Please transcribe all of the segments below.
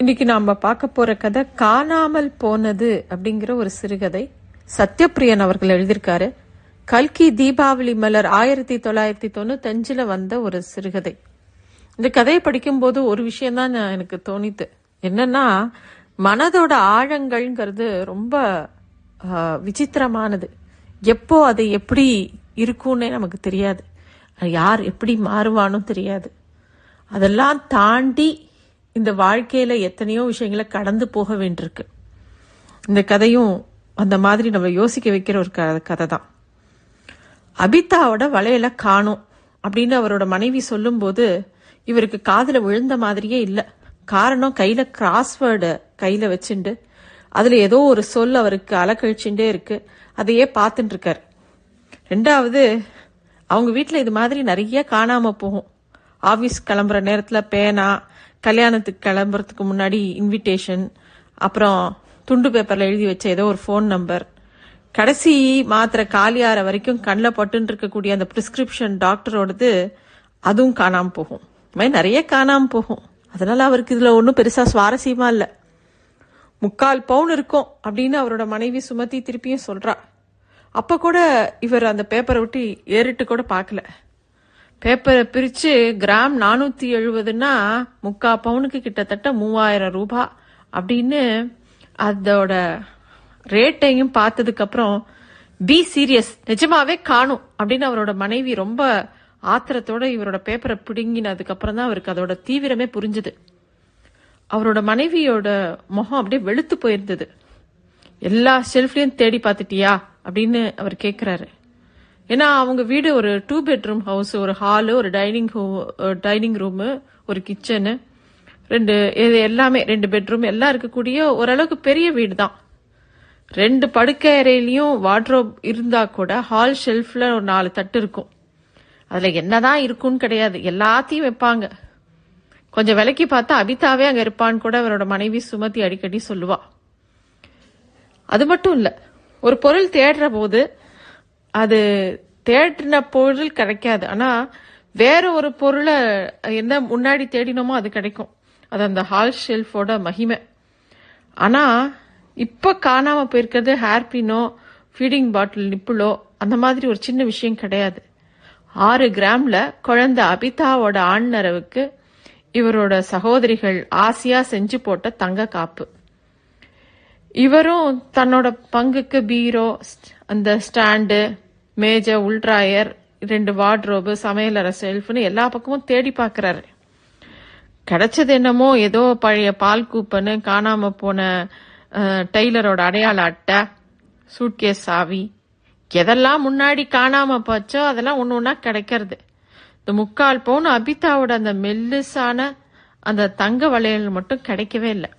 இன்னைக்கு நாம பார்க்க போற கதை காணாமல் போனது அப்படிங்கிற ஒரு சிறுகதை. சத்யபிரியன் அவர்கள் எழுதியிருக்காரு. கல்கி தீபாவளி மலர் 1995 வந்த ஒரு சிறுகதை. இந்த கதையை படிக்கும்போது ஒரு விஷயம்தான் எனக்கு தோணித்து. என்னன்னா, மனதோட ஆழங்கள்ங்கிறது ரொம்ப விசித்திரமானது. எப்போ அது எப்படி இருக்கும்னே நமக்கு தெரியாது. யார் எப்படி மாறுவானோ தெரியாது. அதெல்லாம் தாண்டி இந்த வாழ்க்கையில எத்தனையோ விஷயங்களை கடந்து போக வேண்டியிருக்கு. இந்த கதையும் அந்த மாதிரி நம்ம யோசிக்க வைக்கிற ஒரு கதை தான். அபிதாவோட வளையல காணும் அப்படின்னு அவரோட மனைவி சொல்லும் போது இவருக்கு காதுல விழுந்த மாதிரியே இல்லை. காரணம், கையில கிராஸ்வேர்டு கையில வச்சுண்டு அதுல ஏதோ ஒரு சொல் அவருக்கு அலக்கழிச்சுட்டே இருக்கு. அதையே பார்த்துட்டு இருக்காரு. ரெண்டாவது, அவங்க வீட்டுல இது மாதிரி நிறைய காணாம போகும். ஆபீஸ் கிளம்புற நேரத்துல பேனா, கல்யாணத்துக்கு கிளம்புறதுக்கு முன்னாடி இன்விடேஷன், அப்புறம் துண்டு பேப்பர்ல எழுதி வச்ச ஏதோ ஒரு ஃபோன் நம்பர், கடைசி மாத்திரை காலியார வரைக்கும் கண்ணில் பட்டு இருக்கக்கூடிய அந்த பிரிஸ்கிரிப்ஷன் டாக்டரோடது, அதுவும் காணாம போகும். இந்த மாதிரி நிறைய காணாம போகும். அதனால அவருக்கு இதுல ஒன்றும் பெருசா சுவாரஸ்யமா இல்லை. 3/4 பவுன் இருக்கும் அப்படின்னு அவரோட மனைவி சுமதி திருப்பியும் சொல்றா. அப்ப கூட இவர் அந்த பேப்பரை விட்டு ஏறிட்டு கூட பார்க்கல. பேப்பரை பிரிச்சு கிராம் 470ன்னா 3/4 பவுனுக்கு கிட்டத்தட்ட 3000 ரூபாய் அப்படின்னு அதோட ரேட்டையும் பார்த்ததுக்கு அப்புறம் பி சீரியஸ், நிஜமாவே காணும் அப்படின்னு அவரோட மனைவி ரொம்ப ஆத்திரத்தோட இவரோட பேப்பரை பிடுங்கினதுக்கு அப்புறம் தான் அவருக்கு அதோட தீவிரமே புரிஞ்சுது. அவரோட மனைவியோட முகம் அப்படியே வெளுத்து போயிருந்தது. எல்லா ஷெல்ஃப்லயும் தேடி பார்த்துட்டியா அப்படின்னு அவர் கேட்கிறாரு. ஏன்னா அவங்க வீடு ஒரு 2 பெட்ரூம் ஹவுஸ், ஒரு ஹாலு, ஒரு டைனிங் ரூமு, ஒரு கிச்சனு, எல்லாமே 2 பெட்ரூம் எல்லாம் இருக்கக்கூடிய ஓரளவுக்கு பெரிய வீடு தான். 2 படுக்கை அறையிலையும் வார்ட்ரோப் இருந்தா கூட ஹால் ஷெல்ஃப்ல ஒரு 4 தட்டு இருக்கும். அதுல என்னதான் இருக்குன்னு கிடையாது, எல்லாத்தையும் வைப்பாங்க. கொஞ்சம் விலைக்கு பார்த்தா அபிதாவே அங்க இருப்பான்னு கூட அவரோட மனைவி சுமதி அடிக்கடி சொல்லுவா. அது மட்டும் இல்ல, ஒரு பொருள் தேடுற போது அது தேடின பொருள் கிடைக்காது. ஆனா வேற ஒரு பொருளை என்ன முன்னாடி தேடினோமோ அது கிடைக்கும். அது அந்த ஹால் ஷெல்ஃபோட மகிமை. ஆனா இப்ப காணாம போயிருக்கிறது ஹேர்பினோ, ஃபீடிங் பாட்டில் நிப்புளோ, அந்த மாதிரி ஒரு சின்ன விஷயம் கிடையாது. 6 கிராம்ல குழந்தை அபிதாவோட ஆண்நரவுக்கு இவரோட சகோதரிகள் ஆசையா செஞ்சு போட்ட தங்க காப்பு. இவரும் தன்னோட பங்குக்கு பீரோ, அந்த ஸ்டாண்டு, மேஜை, உள்ட்ராயர், 2 வார்ட்ரோபு, சமையலறை ஷெல்ஃப்னு எல்லா பக்கமும் தேடி பார்க்கறாரு. கிடைச்சது என்னமோ ஏதோ பழைய பால் கூப்பனு, காணாம போன டெய்லரோட அடையாள அட்டை, சூட்கேஸ் சாவி, எதெல்லாம் முன்னாடி காணாம போச்சோ அதெல்லாம் ஒண்ணு ஒன்னா கிடைக்கிறது. இந்த 3/4 பவுன் அபிதாவோட அந்த மெல்லுசான அந்த தங்க வளையல் மட்டும் கிடைக்கவே இல்லை.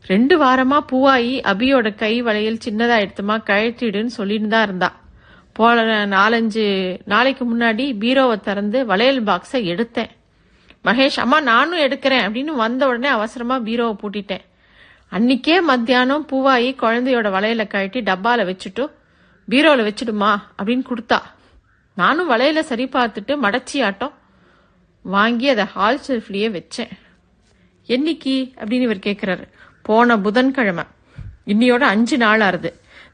2 வாரமா பூவாயி அபியோட கை வளையல் சின்னதா எடுத்துமா கழட்டிடுன்னு சொல்லிட்டு தான் இருந்தா. போன 4-5 நாளைக்கு முன்னாடி பீரோவை திறந்து வளையல் பாக்ஸை எடுத்தேன். மகேஷ், அம்மா நானும் எடுக்கிறேன் அப்படின்னு வந்த உடனே அவசரமா பீரோவை பூட்டிட்டேன். அன்னைக்கே மத்தியானம் பூவாயி குழந்தையோட வளையல கழட்டி டப்பால வச்சுட்டு பீரோல வச்சுடுமா அப்படின்னு கொடுத்தா. நானும் வளையல சரி பார்த்துட்டு மடச்சி ஆட்டம் வாங்கி அதை ஹால் ஷெல்ஃப்லயே வச்சேன். என்னைக்கு அப்படின்னு இவர் கேட்கிறாரு. போன புதன்கிழமை. இன்னையோட 5 நாள் ஆறுது.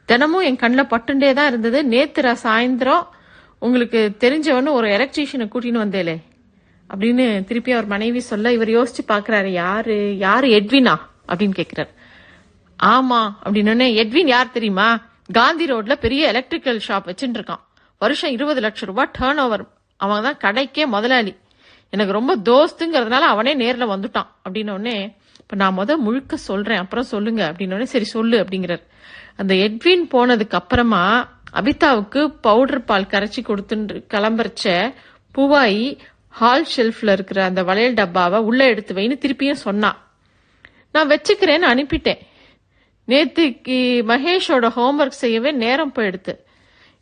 தினமும் என் கண்ணில் பட்டுண்டே தான் இருந்தது. நேத்து சாயந்தரம் உங்களுக்கு தெரிஞ்சவன்னு ஒரு எலக்ட்ரீஷியனை கூட்டின்னு வந்தேலே அப்படின்னு திருப்பி அவர் மனைவி சொல்ல இவர் யோசிச்சு பாக்குறாரு. யாரு எட்வினா அப்படின்னு கேட்கிறாரு. ஆமா அப்படின்னு. எட்வின் யார் தெரியுமா? காந்தி ரோட்ல பெரிய எலக்ட்ரிக்கல் ஷாப் வச்சுட்டு இருக்கான். வருஷம் 20 லட்சம் ரூபாய் டர்ன் ஓவர். அவன் தான் கடைக்கே முதலாளி. எனக்கு ரொம்ப தோஸ்துங்கிறதுனால அவனே நேர்ல வந்துட்டான் அப்படின்னு. இப்ப நான் முழுக்க சொல்றேன், அப்புறம் சொல்லுங்க அப்படின்னு. சரி சொல்லு அப்படிங்கிறார். அந்த எட்வின் போனதுக்கு அப்புறமா அபிதாவுக்கு பவுடர் பால் கரைச்சி கொடுத்து கிளம்புறச்ச பூவாயி ஹால் ஷெல்ஃப்ல இருக்கிற அந்த வளையல் டப்பாவை உள்ள எடுத்து வைன்னு திருப்பியும் சொன்னான். நான் வச்சுக்கிறேன்னு அனுப்பிட்டேன். நேத்துக்கு மகேஷோட ஹோம்ஒர்க் செய்யவே நேரம் போயிடுத்து.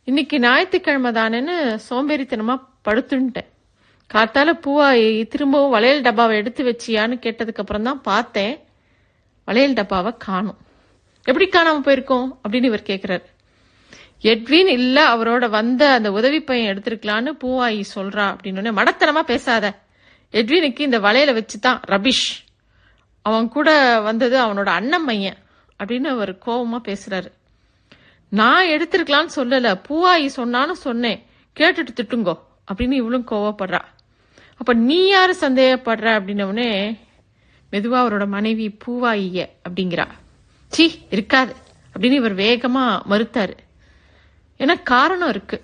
இன்னைக்கு ஞாயிற்றுக்கிழமை தானேன்னு சோம்பேறித்தனமா படுத்துட்டேன். காத்தால பூவாயி திரும்பவும் வளையல் டப்பாவை எடுத்து வச்சியான்னு கேட்டதுக்கு அப்புறம் தான் பார்த்தேன் வளையல் டப்பாவை காணும். எப்படி காணாம போயிருக்கோம் அப்படின்னு இவர் கேட்கிறாரு. எட்வின் இல்ல, அவரோட வந்த அந்த உதவி பையன் எடுத்திருக்கலான்னு பூவாயி சொல்றா அப்படின்னு. மடத்தனமா பேசாத, எட்வினுக்கு இந்த வளையல வச்சுதான் ரபிஷ் அவன் கூட வந்தது அவனோட அண்ணன் பையன் அப்படின்னு அவர் கோபமா பேசுறாரு. நான் எடுத்திருக்கலான்னு சொல்லல, பூவாயி சொன்னான்னு சொன்னேன், கேட்டுட்டு திட்டுங்கோ அப்படின்னு இவளும் கோவப்படுறா. அப்ப நீ யாரு சந்தேகப்படுற அப்படின்னே மெதுவா அவரோட மனைவி பூவாயிய அப்படிங்கிறா. சீ இருக்காது அப்படின்னு இவர் வேகமா மறுத்தாரு. ஏன்னா காரணம் இருக்கு.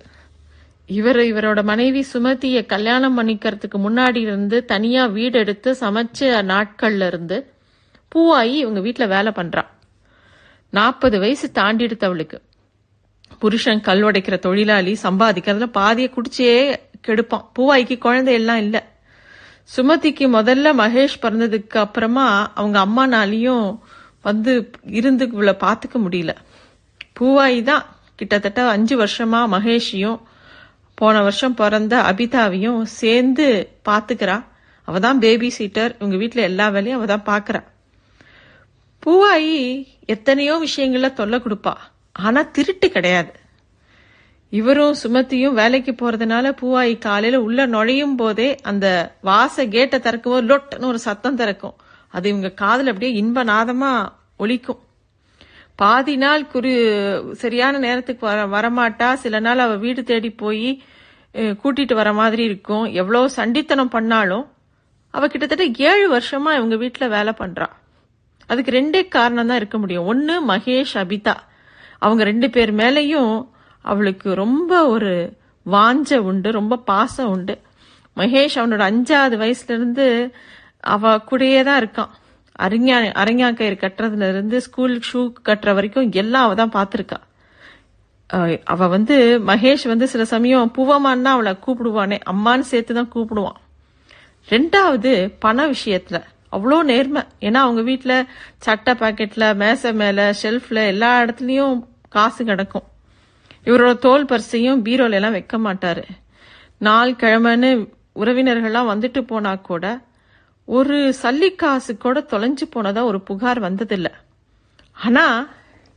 இவரோட மனைவி சுமதிய கல்யாணம் பண்ணிக்கிறதுக்கு முன்னாடி இருந்து தனியா வீடு எடுத்து சமைச்ச நாட்கள்ல இருந்து பூவாயி இவங்க வீட்டுல வேலை பண்றா. 40 வயசு தாண்டி எடுத்தவளுக்கு. புருஷன் கல் உடைக்கிற தொழிலாளி, சம்பாதிக்கிறதுல பாதியை குடிச்சே கெடுப்பான். பூவாய்க்கு குழந்தை எல்லாம் இல்ல. சுமதிக்கு முதல்ல மகேஷ் பிறந்ததுக்கு அப்புறமா அவங்க அம்மானாலையும் வந்து இருந்து இவளை பாத்துக்க முடியல. பூவாயி தான் கிட்டத்தட்ட 5 வருஷமா மகேஷையும் போன வருஷம் பிறந்த அபிதாவையும் சேர்ந்து பாத்துக்கிறா. அவதான் பேபி சீட்டர். இவங்க வீட்டுல எல்லா வேலையும் அவதான் பாக்குறா. பூவாயி எத்தனையோ விஷயங்கள்ல தொல்லை கொடுப்பா, ஆனா திருட்டு கிடையாது. இவரும் சுமதியும் வேலைக்கு போறதுனால பூவாயி காலையில உள்ள நுழையும் போதே அந்த வாச கேட்டை திறக்கும் போது லொட்டுன்னு ஒரு சத்தம் திறக்கும். அது இவங்க காதுல அப்படியே இன்ப நாதமா ஒலிக்கும். பாதி நாள் சரியான நேரத்துக்கு வரமாட்டா. சில நாள் அவ வீடு தேடி போய் கூட்டிட்டு வர மாதிரி இருக்கும். எவ்வளவு சண்டித்தனம் பண்ணாலும் அவ கிட்டத்தட்ட 7 வருஷமா இவங்க வீட்டுல வேலை பண்றா. அதுக்கு 2 காரணம் தான் இருக்க முடியும். ஒன்னு மகேஷ், அபிதா. அவங்க 2 பேர் மேலையும் அவளுக்கு ரொம்ப ஒரு வாஞ்ச உண்டு, ரொம்ப பாசம் உண்டு. மகேஷ் அவனோட 5வது வயசுல இருந்து அவ கூடயே தான் இருக்கான். அரங்காக்கயிறு கட்டுறதுல இருந்து ஸ்கூல் ஷூ கட்டுற வரைக்கும் எல்லாம் அவ தான் பாத்திருக்கா. அவ மகேஷ் சில சமயம் பூவமான்னா அவளை கூப்பிடுவானே, அம்மான்னு சேர்த்துதான் கூப்பிடுவான். 2வது பண விஷயத்துல அவ்வளோ நேர்மை. ஏன்னா அவங்க வீட்டுல சட்டை பாக்கெட்ல, மேசை மேல, ஷெல்ஃப்ல எல்லா இடத்துலயும் காசு கிடக்கும். இவரோட தோல் பரிசையும் பீரோல எல்லாம் வைக்க மாட்டாரு. நாள் கிழமைன்னு உறவினர்கள்லாம் வந்துட்டு போனா கூட ஒரு சல்லிக்காசு கூட தொலைஞ்சு போனதா ஒரு புகார் வந்ததில்ல. ஆனா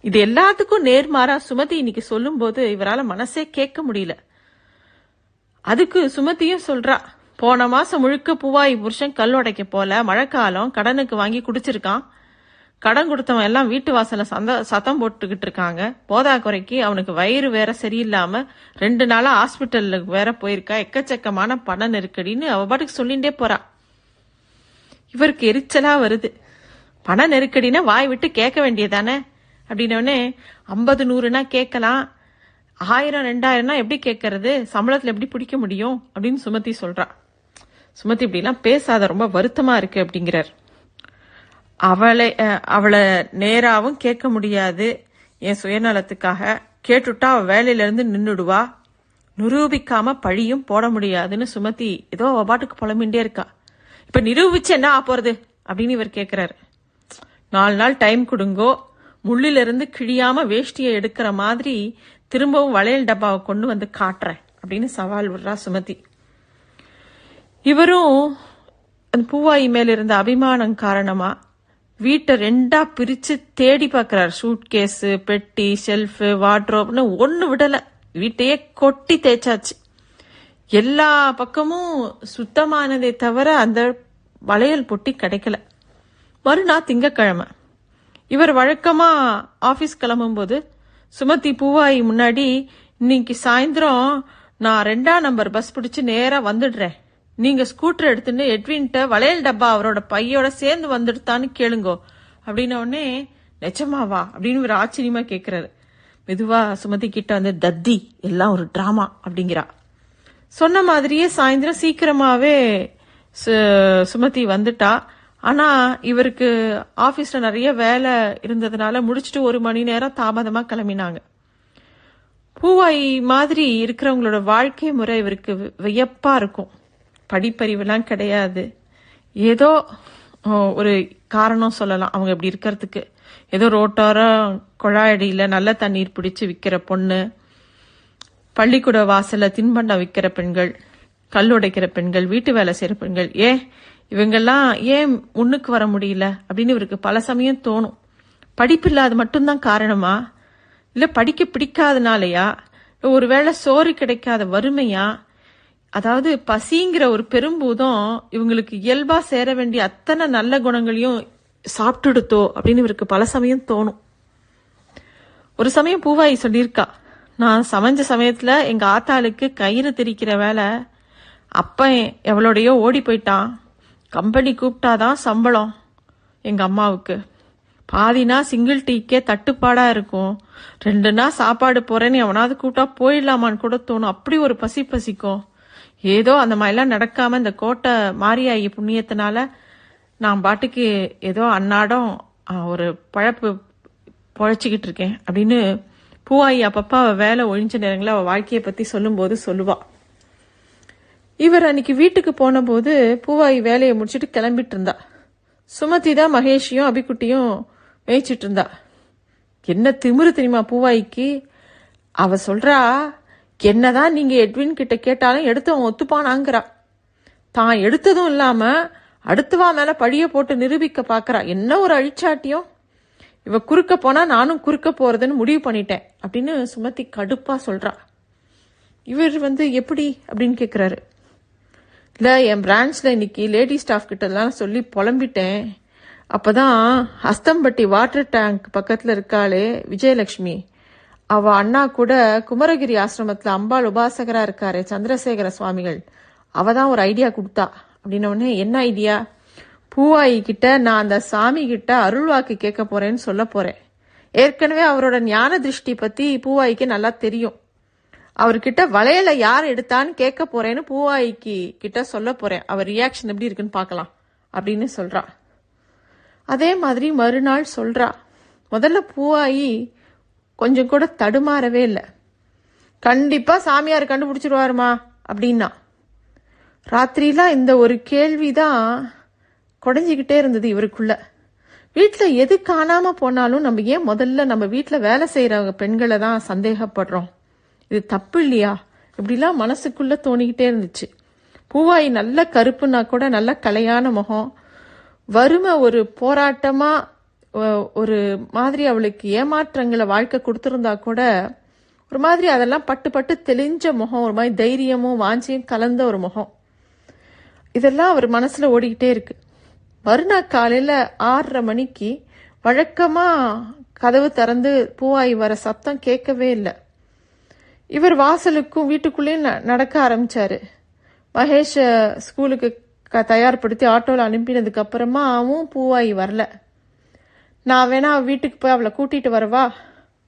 இது எல்லாத்துக்கும் நேர்மாறா சுமதி இன்னைக்கு சொல்லும் போது இவரால மனசே கேட்க முடியல. அதுக்கு சுமதியும் சொல்றா, போன மாசம் முழுக்க பூவாயி புருஷன் கல் உடைக்க போல, மழைக்காலம், கடனுக்கு வாங்கி குடிச்சிருக்கான். கடன் கொடுத்தவன் எல்லாம் வீட்டு வாசல சத்தம் போட்டுக்கிட்டு இருக்காங்க. போதா குறைக்கு அவனுக்கு வயிறு வேற சரியில்லாம 2 நாளா ஹாஸ்பிட்டலுக்கு வேற போயிருக்கா. எக்கச்சக்கமான பண நெருக்கடின்னு அவ பாட்டுக்கு சொல்லிண்டே போறா. இவருக்கு எரிச்சலா வருது. பண நெருக்கடினா வாய் விட்டு கேட்க வேண்டியதானே அப்படின்னே 50 100னா கேட்கலாம், 1000 2000னா எப்படி கேட்கறது, சம்பளத்துல எப்படி பிடிக்க முடியும் அப்படின்னு சுமதி சொல்றா. சுமதி இப்படி எல்லாம் பேசாத, ரொம்ப வருத்தமா இருக்கு அப்படிங்கிறார். அவளை நேராவும் கேட்க முடியாது. என் சுயநலத்துக்காக கேட்டுட்டா அவ வேலையில இருந்து நின்னுடுவா, நிரூபிக்காம பழியும் போட முடியாதுன்னு சுமதி ஏதோ அவ பாட்டுக்கு புலம்பிண்டே இருக்கா. இப்ப நிரூபிச்சு என்ன ஆப்போறது அப்படின்னு இவர் கேக்குறாரு. 4 நாள் டைம் கொடுங்கோ, முள்ளில இருந்து கிழியாம வேஷ்டியை எடுக்கிற மாதிரி திரும்பவும் வளையல் டப்பாவை கொண்டு வந்து காட்டுறேன் அப்படின்னு சவால் விடுறா சுமதி. இவரும் அந்த பூவாயி மேல இருந்த அபிமானம் காரணமா வீட்டை 2ஆ பிரிச்சு தேடி பாக்குறாரு. சூட் கேஸ், பெட்டி, ஷெல்ஃப், வார்ட்ரோப்னு ஒண்ணு விடல. வீட்டையே கொட்டி தேய்ச்சாச்சு. எல்லா பக்கமும் சுத்தமானதை தவிர அந்த வளையல் பொட்டி கிடைக்கல. மறுநாள் திங்கக்கிழமை. இவர் வழக்கமா ஆபீஸ் கிளம்பும் போது சுமதி பூவாயி முன்னாடி, இன்னைக்கு சாயந்தரம் நான் 2ஆம் நம்பர் பஸ் பிடிச்சு நேரா வந்துடுறேன், நீங்க ஸ்கூட்டர் எடுத்துன்னு எட்வின்ட்ட வளையல் டப்பா அவரோட பையோட சேர்ந்து வந்துடுத்தான்னு கேளுங்கோ அப்படின்ன உடனே, நிஜமாவா அப்படின்னு ஒரு ஆச்சரியமா கேக்குறாரு. மெதுவா சுமதி கிட்ட தத்தி எல்லாம் ஒரு டிராமா அப்படிங்கிறா. சொன்ன மாதிரியே சாயந்தரம் சீக்கிரமாவே சுமதி வந்துட்டா. ஆனா இவருக்கு ஆபீஸ்ல நிறைய வேலை இருந்ததுனால முடிச்சுட்டு 1 மணி நேரம் தாமதமா கிளம்பினாங்க. பூவாயி மாதிரி இருக்கிறவங்களோட வாழ்க்கை முறை இவருக்கு வியப்பா இருக்கும். படிப்பறிவுலாம் கிடையாது. ஏதோ ஒரு காரணம் சொல்லலாம் அவங்க இப்படி இருக்கிறதுக்கு. ஏதோ ரோட்டோரம் குழாயடியில நல்ல தண்ணீர் பிடிச்சு விற்கிற பொண்ணு, பள்ளிக்கூட வாசல்ல தின்பண்டம் விற்கிற பெண்கள், கல் உடைக்கிற பெண்கள், வீட்டு வேலை செய்யற பெண்கள், இவங்கெல்லாம் ஏன் முன்னுக்கு வர முடியல அப்படின்னு இவருக்கு பல சமயம் தோணும். படிப்பு இல்லாத மட்டும்தான் காரணமா, இல்ல படிக்க பிடிக்காதனாலயா, ஒருவேளை சோறு கிடைக்காத வறுமையா, அதாவது பசிங்கிற ஒரு பெரும்பூதம் இவங்களுக்கு இயல்பா சேர வேண்டிய அத்தனை நல்ல குணங்களையும் சாப்பிட்டுடுத்தோ அப்படின்னு இவருக்கு பல சமயம் தோணும். ஒரு சமயம் பூவாயி சொல்லியிருக்கா, நான் சமைஞ்ச சமயத்துல எங்க ஆத்தாளுக்கு கயிறு திரிக்கிற வேலை, அப்பன் எவளோடையோ ஓடி போயிட்டான், கம்பெனி கூப்பிட்டாதான் சம்பளம் எங்க அம்மாவுக்கு, பாதினா சிங்கிள் டீக்கே தட்டுப்பாடா இருக்கும், 2 நாள் சாப்பாடு போறேன்னு எவனாவது கூப்பிட்டா போயிடலாமான்னு கூட தோணும், அப்படி ஒரு பசிக்கும். ஏதோ அந்த மாதிரிலாம் நடக்காம இந்த கோட்டை மாரியாயி புண்ணியத்தினால நான் பாட்டுக்கு ஏதோ அன்னாடம் ஒரு பழப்பு பொழைச்சிக்கிட்டு இருக்கேன் அப்படின்னு பூவாயி அப்பப்ப அவ வேலை ஒழிஞ்ச நேரங்களில் அவ வாழ்க்கையை பத்தி சொல்லும்போது சொல்லுவா. இவர் அன்னைக்கு வீட்டுக்கு போன போது பூவாயி வேலையை முடிச்சுட்டு கிளம்பிட்டு இருந்தா. சுமதி தான் மகேஷையும் அபிக்குட்டியும் மேய்ச்சிட்டு இருந்தா. என்ன திமிரு தெரியுமா பூவாயிக்கு? அவ சொல்றா, என்னதான் நீங்க எட்வின் கிட்ட கேட்டாலும் எடுத்தவன் ஒத்துப்பானாங்கிறா. தான் எடுத்ததும் இல்லாம அடுத்தவா மேல பழிய போட்டு நிரூபிக்க பாக்குறா. என்ன ஒரு அழிச்சாட்டியம்! இவ குறுக்க போனா நானும் குறுக்க போறதுன்னு முடிவு பண்ணிட்டேன் அப்படின்னு சுமதி கடுப்பா சொல்றா. இவர் எப்படி அப்படின்னு கேக்குறாரு. இல்ல, என் பிரான்ச்ல இன்னைக்கு லேடி ஸ்டாஃப் கிட்ட எல்லாம் சொல்லி புலம்பிட்டேன். அப்பதான் அஸ்தம்பட்டி வாட்டர் டேங்க் பக்கத்துல இருக்காளே விஜயலட்சுமி, அவ அண்ணா கூட குமரகிரி ஆசிரமத்துல அம்பாள் உபாசகரா இருக்காரு சந்திரசேகர சுவாமிகள், அவதான் ஒரு ஐடியா கொடுத்தா அப்படின்னே. என்ன ஐடியா? பூவாயி கிட்ட நான் அந்த சாமி கிட்ட அருள்வாக்கு கேட்க போறேன்னு சொல்ல போறேன். ஏற்கனவே அவரோட ஞான திருஷ்டி பத்தி பூவாயிக்கு நல்லா தெரியும். அவர்கிட்ட வளையல யார் எடுத்தான்னு கேட்க போறேன்னு பூவாயிக்கு கிட்ட சொல்ல போறேன். அவர் ரியாக்ஷன் எப்படி இருக்குன்னு பாக்கலாம் அப்படின்னு சொல்றா. அதே மாதிரி மறுநாள் சொல்றா. முதல்ல பூவாயி கொஞ்சம் கூட தடுமாறவே இல்லை. கண்டிப்பா சாமியார் கண்டுபிடிச்சிருவாருமா அப்படின்னா. ராத்திரிலாம் இந்த ஒரு கேள்விதான் குடைஞ்சிக்கிட்டே இருந்தது இவருக்குள்ள. வீட்டுல எது காணாம போனாலும் நம்ம ஏன் முதல்ல நம்ம வீட்டுல வேலை செய்யறவங்க பெண்களை தான் சந்தேகப்படுறோம்? இது தப்பு இல்லையா? இப்படிலாம் மனசுக்குள்ள தோணிக்கிட்டே இருந்துச்சு. பூவாயி நல்ல கருப்புனா கூட நல்ல கலையான முகம், வறுமை ஒரு போராட்டமா ஒரு மாதிரி அவளுக்கு ஏமாற்றங்களை வாழ்க்கை கொடுத்திருந்தா கூட ஒரு மாதிரி அதெல்லாம் பட்டு பட்டு தெளிஞ்ச முகம், ஒரு மாதிரி தைரியமும் வாஞ்சியும் கலந்த ஒரு முகம். இதெல்லாம் அவர் மனசுல ஓடிக்கிட்டே இருக்கு. மறுநாள் காலையில 6:30 மணிக்கு வழக்கமா கதவு திறந்து பூவாயி வர சத்தம் கேட்கவே இல்லை. இவர் வாசலுக்கும் வீட்டுக்குள்ளேயும் நடக்க ஆரம்பிச்சாரு. மகேஷ ஸ்கூலுக்கு தயார்படுத்தி ஆட்டோல அனுப்பினதுக்கு அப்புறமா அவன் பூவாயி வரல. நான் வேணா வீட்டுக்கு போய் அவளை கூட்டிட்டு வரவா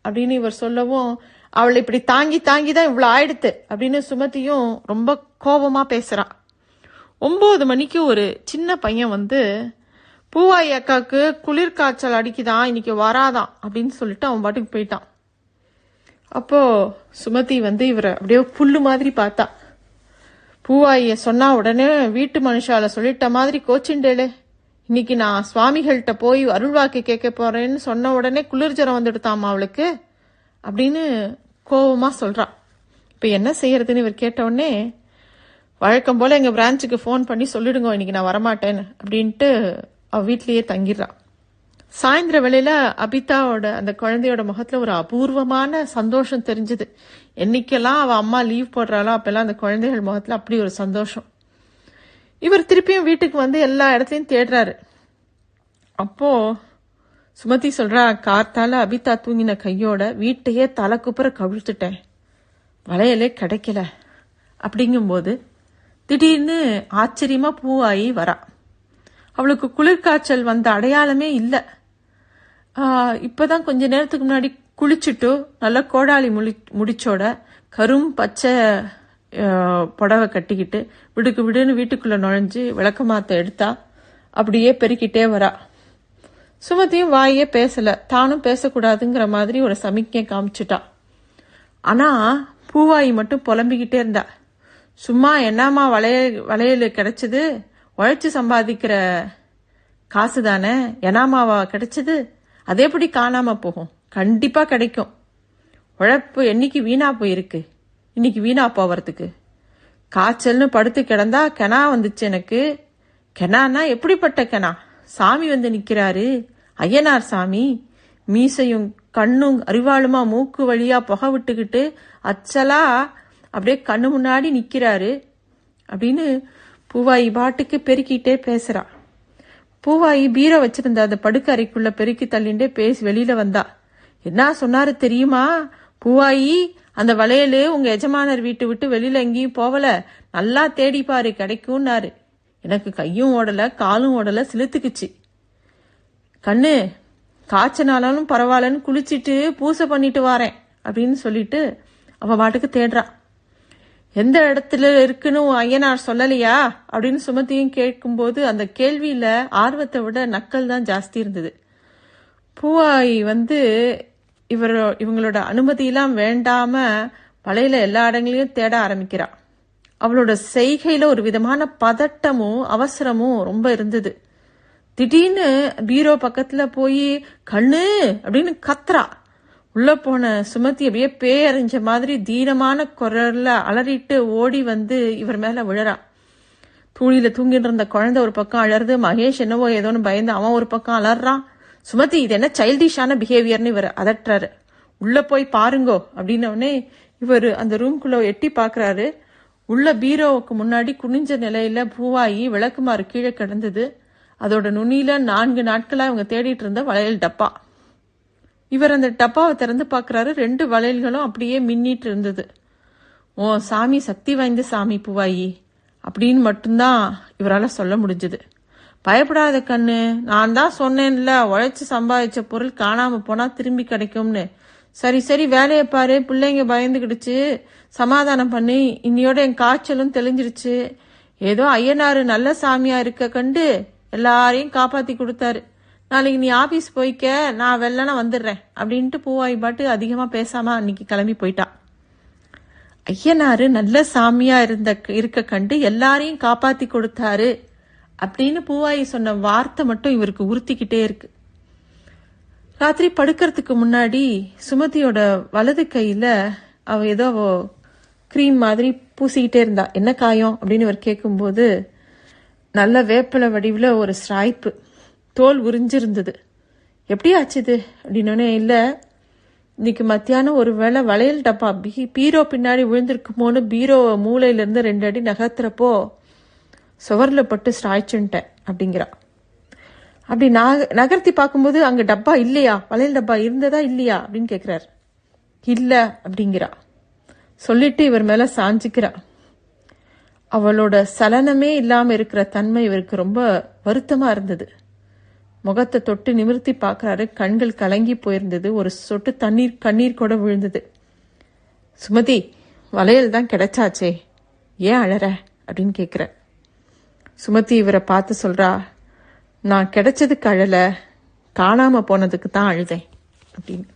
அப்படின்னு இவர் சொல்லவும், அவளை இப்படி தாங்கி தான் இவ்வளவு ஆயிடுத்து அப்படின்னு சுமதியும் ரொம்ப கோபமா பேசுறா. 9 மணிக்கு ஒரு சின்ன பையன் பூவாயி அக்காவுக்கு குளிர் காய்ச்சல் அடிக்குதான், இன்னைக்கு வராதான் அப்படின்னு சொல்லிட்டு அவன் பாட்டுக்கு போயிட்டான். அப்போ சுமதி இவரை அப்படியே புல்லு மாதிரி பார்த்தா. பூவாயிய சொன்னா உடனே வீட்டு மனுஷால சொல்லிட்ட மாதிரி கோச்சிண்டேலே, இன்னைக்கு நான் சுவாமிகள்கிட்ட போய் அருள்வாக்கு கேட்க போறேன்னு சொன்ன உடனே குளிர் ஜரம் வந்துடுதாமா அவளுக்கு அப்படின்னு கோபமா சொல்றா. இப்ப என்ன செய்யறதுன்னு இவர் கேட்ட உடனே, வழக்கம் போல எங்க பிரான்ச்சுக்கு போன் பண்ணி சொல்லிடுங்க இன்னைக்கு நான் வரமாட்டேன்னு அப்படின்ட்டு அவ வீட்லயே தங்கிடுறான். சாயந்தர வேளையில அபிதாவோட அந்த குழந்தையோட முகத்துல ஒரு அபூர்வமான சந்தோஷம் தெரிஞ்சது. என்னைக்கெல்லாம் அவ அம்மா லீவ் போடுறாளோ அப்பெல்லாம் அந்த குழந்தைகள் முகத்துல அப்படி ஒரு சந்தோஷம். இவர் திருப்பியும் வீட்டுக்கு எல்லா இடத்துலயும் தேடுறாரு. அப்போ சுமதி சொல்றா, கார்த்தால அபிதா தூங்கின கையோட வீட்டையே தலை குப்புற கவிழ்த்துட்டேன், வளையலே கிடைக்கல அப்படிங்கும்போது திடீர்னு ஆச்சரியமா பூவாயி வரா. அவளுக்கு குளிர்காய்ச்சல் வந்த அடையாளமே இல்லை. இப்பதான் கொஞ்ச நேரத்துக்கு முன்னாடி குளிச்சுட்டு நல்ல கோடாளி முடிச்சோட கரும் பச்சை புடவை கட்டிக்கிட்டு விடுன்னு வீட்டுக்குள்ள நுழைஞ்சு விளக்கமாத்த எடுத்தா அப்படியே பெருக்கிட்டே வரா. சுமதியும் வாயே பேசல, தானும் பேசக்கூடாதுங்கிற மாதிரி ஒரு சமிக்ஞை காமிச்சுட்டா. ஆனா பூவாயி மட்டும் புலம்பிக்கிட்டே இருந்தா. சும்மா என்னமா வளையல் கிடைச்சது, உழைச்சு சம்பாதிக்கிற காசு தானே, எனாமாவா கிடைச்சது, அது எப்படி காணாம போகும்? கண்டிப்பா கிடைக்கும். உழைப்பு என்னைக்கு வீணா போயிருக்கு, இன்னைக்கு வீணா போவதுக்கு. காய்ச்சல்னு படுத்து கிடந்தா கெனா வந்துச்சு எனக்கு. கெனானா எப்படிப்பட்ட கெனா? சாமி நிக்கிறாரு, ஐயனார் சாமி, மீசையும் கண்ணும் அறிவாளுமா மூக்கு வழியா புகை விட்டுக்கிட்டு அச்சலா அப்படியே கண்ணு முன்னாடி நிக்கிறாரு அப்படின்னு பூவாயி பாட்டுக்கு பெருக்கிட்டே பேசுறா. பூவாயி பீரோ வச்சிருந்த அந்த படுக்க அறைக்குள்ள பெருக்கி தள்ளிண்டே பேசி வெளியில வந்தா. என்ன சொன்னாரு தெரியுமா? பூவாயி, அந்த வளையலு உங்க எஜமானர் வீட்டு விட்டு வெளியில எங்கேயும் போவல, நல்லா தேடி பாரு கிடைக்கும்னாரு. எனக்கு கையும் ஓடல காலும் ஓடல, சிலுத்துக்குச்சு. கண்ணு, காய்ச்சனாலும் பரவாயில்லன்னு குளிச்சிட்டு பூசை பண்ணிட்டு வாரேன் அப்படின்னு சொல்லிட்டு அவ பாட்டுக்கு தேடுறா. எந்த இடத்துல இருக்குன்னு ஐயனார் சொல்லலையா அப்படின்னு சுமதியும் கேட்கும்போது அந்த கேள்வியில ஆர்வத்தை விட நக்கல் தான் ஜாஸ்தி இருந்தது. பூவாய் இவங்களோட அனுமதியெல்லாம் வேண்டாம வலையில எல்லா இடங்களையும் தேட ஆரம்பிக்கிறா. அவளோட செய்கையில ஒரு விதமான பதட்டமும் அவசரமும் ரொம்ப இருந்தது. திடீர்னு பீரோ பக்கத்துல போய் கண்ணு அப்படின்னு கத்துறா. உள்ள போன சுமதி அப்படியே பேயறிஞ்ச மாதிரி தீனமான குரல்ல அலறிட்டு ஓடி வந்து இவர் மேல விழறா. தூளியில தூங்கிட்டு இருந்த குழந்தை ஒரு பக்கம் அலறுது. மகேஷ் என்னவோ ஏதோன்னு பயந்து அவன் ஒரு பக்கம் அலறான். சுமதி, இது என்ன சைல்டிஷான பிஹேவியர்னு இவர் அதட்டுறாரு. உள்ள போய் பாருங்கோ அப்படின்னோடனே இவர் அந்த ரூம்குள்ள எட்டி பாக்குறாரு. உள்ள பீரோவுக்கு முன்னாடி குனிஞ்ச நிலையில பூவாயி விளக்குமாறு கீழே கிடந்தது. அதோட நுனியில 4 நாட்களா இவங்க தேடிட்டு இருந்த வளையல் டப்பா. இவர் அந்த டப்பாவை திறந்து பாக்குறாரு. 2 வளையல்களும் அப்படியே மின்னிட்டு இருந்தது. ஓ சாமி சக்தி வாய்ந்த சாமி பூவாயி அப்படின்னு மட்டும்தான் இவரால் சொல்ல முடிஞ்சது. பயப்படாத கண்ணு, நான் தான் சொன்னேன்ல, உழைச்சு சம்பாதிச்ச பொருள் காணாம போனா திரும்பி கிடைக்கும்னு. சரி சரி வேலையை பாரு, பிள்ளைங்க பயந்துக்கிடுச்சு, சமாதானம் பண்ணி. இன்னையோட என் காய்ச்சலும் தெளிஞ்சிருச்சு. ஏதோ ஐயனாரு நல்ல சாமியா இருக்க கண்டு எல்லாரையும் காப்பாத்தி கொடுத்தாரு. நாளைக்கு நீ ஆபீஸ் போய்க்க, நான் வெள்ளன வந்துடுறேன் அப்படின்ட்டு பூவாய் பாட்டு அதிகமா பேசாம அன்னைக்கு கிளம்பி போயிட்டா. ஐயனாரு நல்ல சாமியா இருக்க கண்டு எல்லாரையும் காப்பாத்தி கொடுத்தாரு அப்படின்னு பூவாயி சொன்ன வார்த்தை மட்டும் இவருக்கு உறுத்திக்கிட்டே இருக்கு. ராத்திரி படுக்கிறதுக்கு முன்னாடி சுமதியோட வலது கையில அவ ஏதோ கிரீம் மாதிரி பூசிக்கிட்டே இருந்தா. என்ன காயம் அப்படின்னு இவர் கேட்கும்போது நல்ல வேப்பிலை வடிவில் ஒரு ஸ்ராய்ப்பு, தோல் உறிஞ்சிருந்தது. எப்படி ஆச்சுது அப்படின்னோடனே, இல்லை இன்னைக்கு மத்தியானம் ஒரு வேளை வளையல் டப்பா பீரோ பின்னாடி விழுந்திருக்குமோன்னு பீரோ மூளையிலேருந்து 2 அடி நகர்த்துறப்போ சுவரில் பட்டு ஸ்ராய்ச்சுன்ட்டேன் அப்படிங்கிறா. அப்படி நகர்த்தி பார்க்கும்போது அங்கே டப்பா இல்லையா, வளையல் டப்பா இருந்ததா இல்லையா அப்படின்னு கேட்குறாரு. இல்லை அப்படிங்கிறா. சொல்லிட்டு இவர் மேலே சாஞ்சிக்கிறா. அவளோட சலனமே இல்லாமல் இருக்கிற தன்மை இவருக்கு ரொம்ப வருத்தமாக இருந்தது. முகத்தை தொட்டு நிமிர்த்தி பார்க்குறாரு. கண்கள் கலங்கி போயிருந்தது. ஒரு சொட்டு கண்ணீர் கூட விழுந்தது. சுமதி, வளையல் தான் கிடைச்சாச்சே, ஏன் அழற அப்படின்னு கேட்குற. சுமதி இவரை பார்த்து சொல்றா, நான் கிடைச்சதுக்கு அழல, காணாம போனதுக்கு தான் அழுதேன் அப்படின்னு.